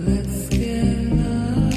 Let's get lost.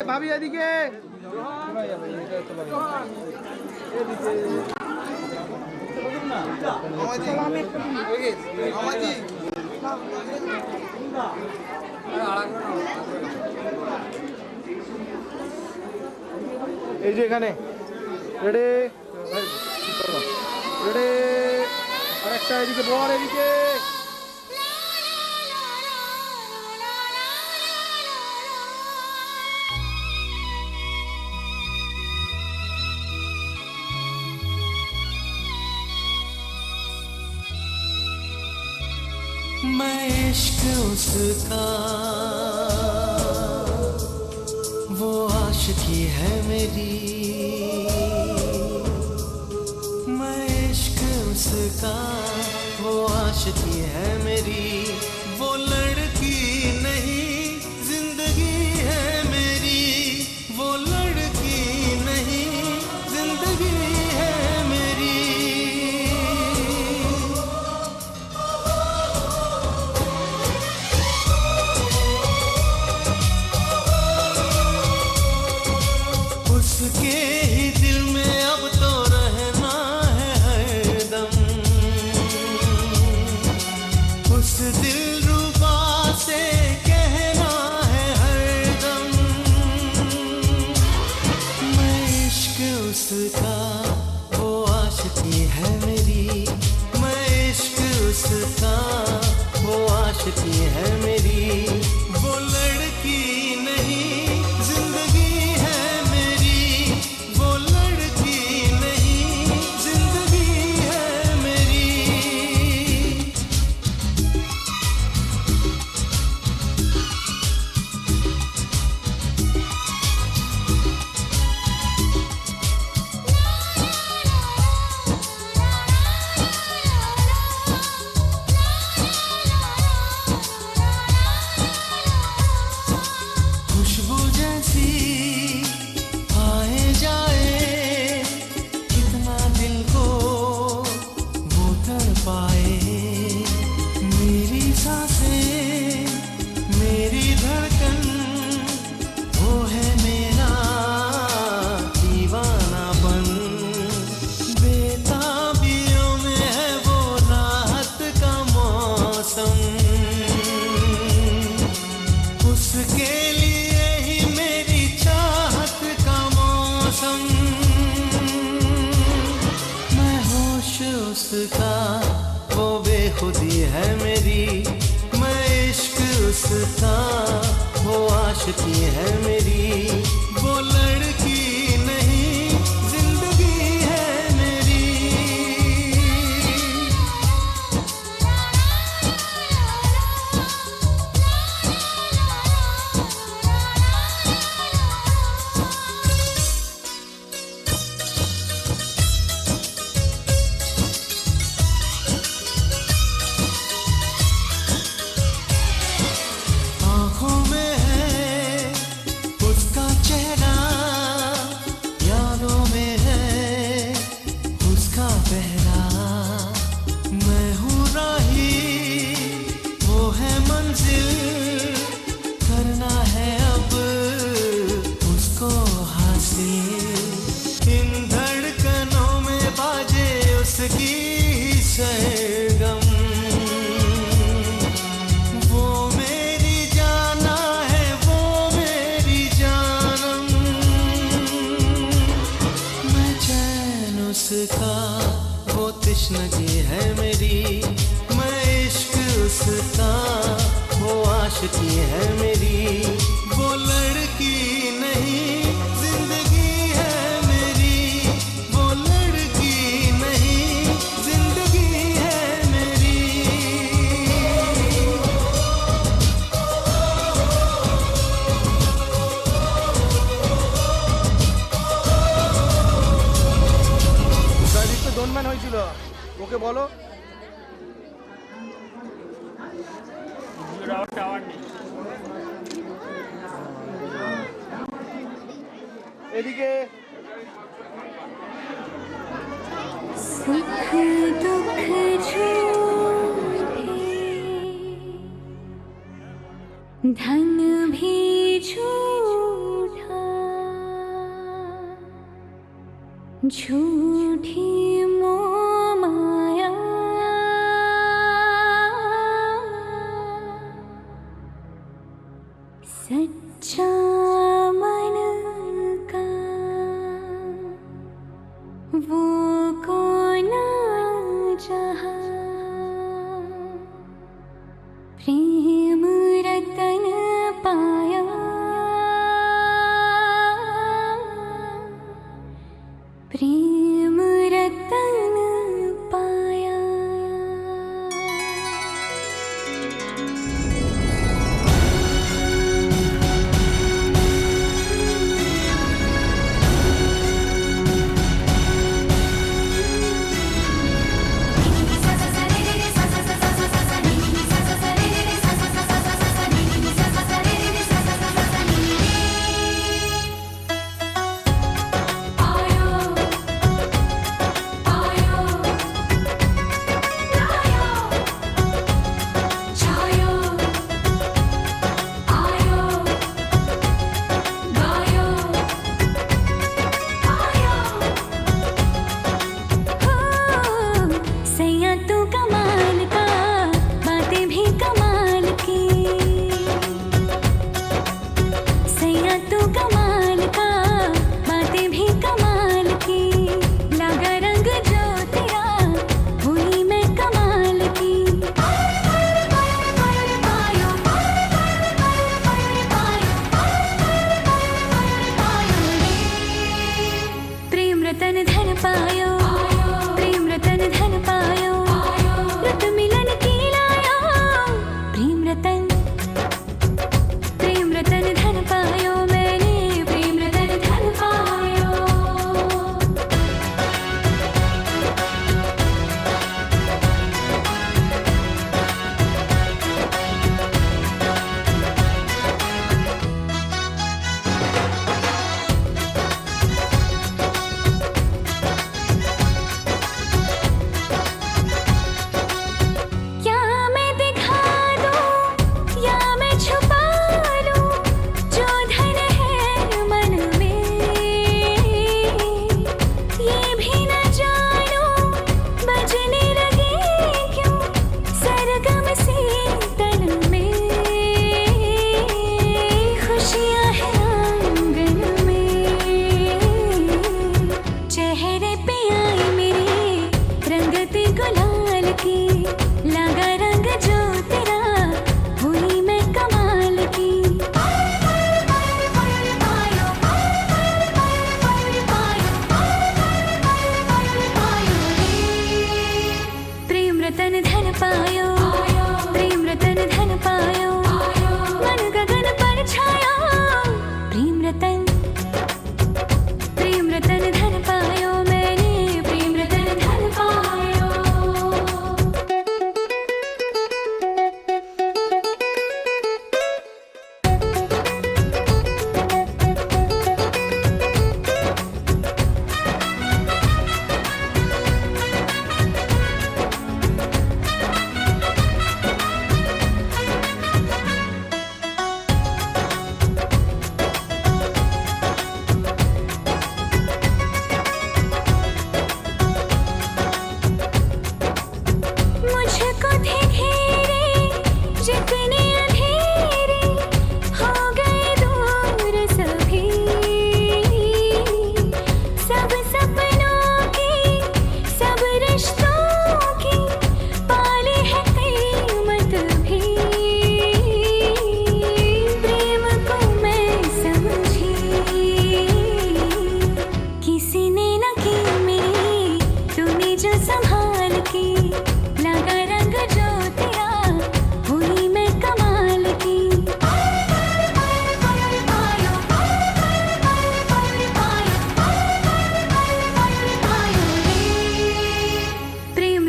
ভাবি এদিকে এই যে এখানে রেডি রেডি আরেকটা এদিকে বল এদিকে मैं इश्क उसका वो आशिकी है मेरी मैं इश्क उसका वो आशिकी है मेरी वो लड़की नहीं जिंदगी है मेरी वो लड़की नहीं जिंदगी है मेरी उसके ही दिल में अब तो रहना है हरदम उस दिलरुबा से कहना है हरदम मैं इश्क उसका वो आशिकी है मेरी मैं इश्क उसका वो आशिकी है मेरी वो लड़की नहीं जिंदगी है मेरी वो लड़की नहीं जिंदगी है मेरी खुशबू जैसी आए जाए कितना दिल को वो तड़पाए मेरी सांसें मेरी धड़कन वो है मेरा दीवानापन बेताबियों में है वो राहत का मौसम उसके लिए ही मेरी चाहत का मौसम मैं होश उसका वो बेखुदी है मेरी मैं इश्क उसका वो आशिकी है मेरी वो लड़की नहीं जिंदगी है मेरी आँखों में है उसका चेहरा यादों में है उसका पहरा मैं हूँ राही वो है मंजिल करना है अब उसको हासिल इन धड़कनों में बाजे उसकी सरगम वो मेरी जाना है वो मेरी जानम मैं चैन उसका वो तृष्णगी है मेरी मैं इश्क उसका वो आशिकी है मेरी वो लड़की नहीं जिंदगी है मेरी वो लड़की नहीं जिंदगी है मेरी গাড়িতে দোনম্যান হয়েছিল ওকে বলো এদিকে सुख दुख झूठे धन भी झूठा झूठी मोह माया सच्चा मन का वो कौन जहाँ प्रेम रतन पाया प्रेम रतन पाया। रतन धन पायो प्रेम रतन धन पायो रत मिलन की लायो प्रेम रतन धन पायो मैंने प्रेम रतन धन पायो। रतन धन पायो प्रेम रतन धन पायो मन गगन पर छाया प्रेम रतन धन पायो मैंने प्रेम रतन धन पायो।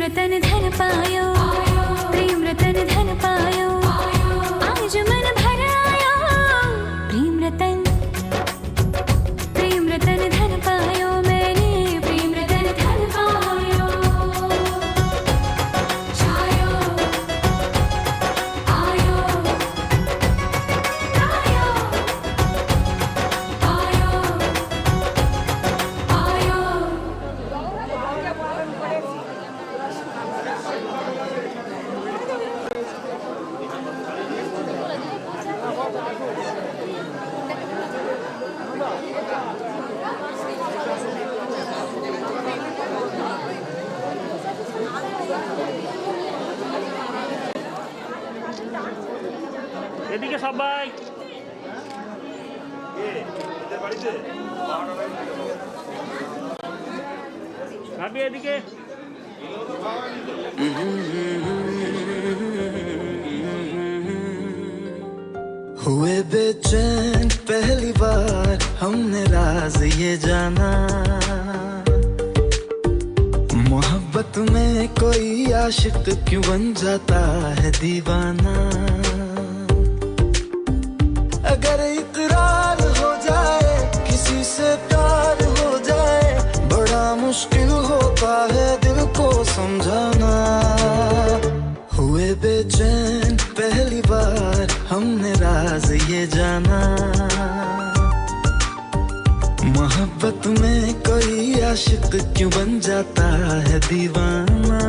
रतन धन पायो प्रेम रतन धन पायो आज मन भर आया प्रेम रतन धन पायो मैंने प्रेम रतन धन पायो। সবাই। ভাবি এদিকে। हुए बेचैन पहली बार हमने राज ये जाना, मोहब्बत में कोई आशिक क्यों बन जाता है दीवाना। अगर इकरार हो जाए किसी से प्यार हो जाए, बड़ा मुश्किल होता है दिल को समझाना। हुए बेचैन पहली बार हमने राज ये जाना, मोहब्बत में कोई आशिक क्यों बन जाता है दीवाना।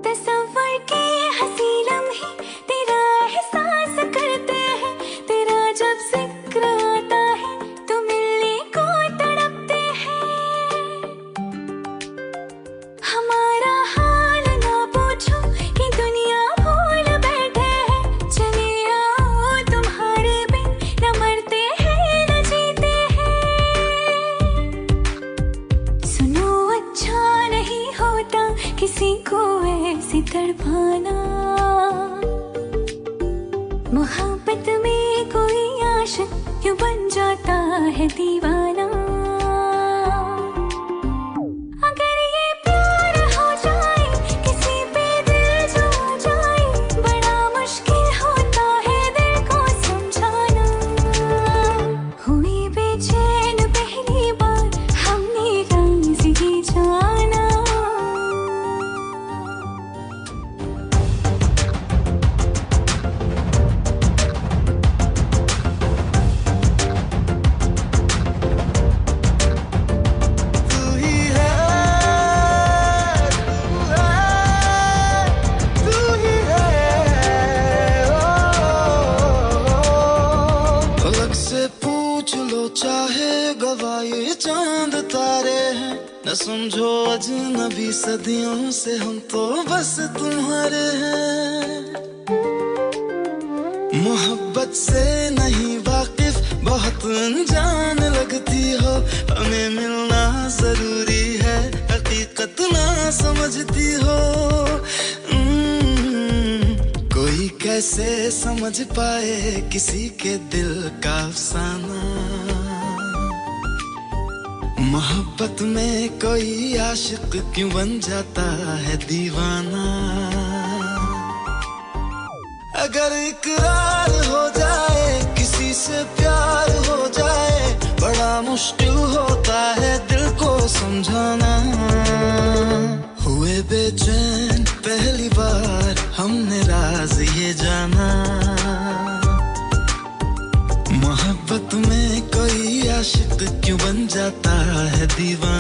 तस्वर के हंसी लम्हे तेरा एहसास करते हैं, तेरा जब जिक्र आता है तो मिलने को तड़पते हैं। हमारा हाल ना पूछो कि दुनिया भूल बैठे हैं, चले आओ तुम्हारे बिन न मरते हैं न जीते हैं। सुनो अच्छा नहीं होता किसी को ऐसे तड़पाना, मोहब्बत में कोई आशिक क्यों बन जाता है दीवाना। अगर ये प्यार हो जाए किसी पे दिल जो जाए, बड़ा मुश्किल होता है दिल को समझाना। हुई बेचैन पहली बार हमने राज ये जाना। तू ही है, तू ही है, पलक से पूछ लो चाहे गवाए चांद तारे हैं, न समझो अजनबी सदियों से हम तो बस तुम्हारे हैं। मोहब्बत से नहीं वाकिफ बहुत अनजान लगती हो, हमें मिलना जरूरी है हकीकत ना समझती हो। कोई कैसे समझ पाए किसी के दिल का अफसाना, मोहब्बत में कोई आशिक क्यों बन जाता है दीवाना। अगर इकरार हो जाए किसी से प्यार हो जाए, बड़ा मुश्किल होता है दिल को समझाना। हुए बेचैन पहली बार हमने राज ये जाना, मोहब्बत में कोई आशिक क्यों बन जाता है दीवाना।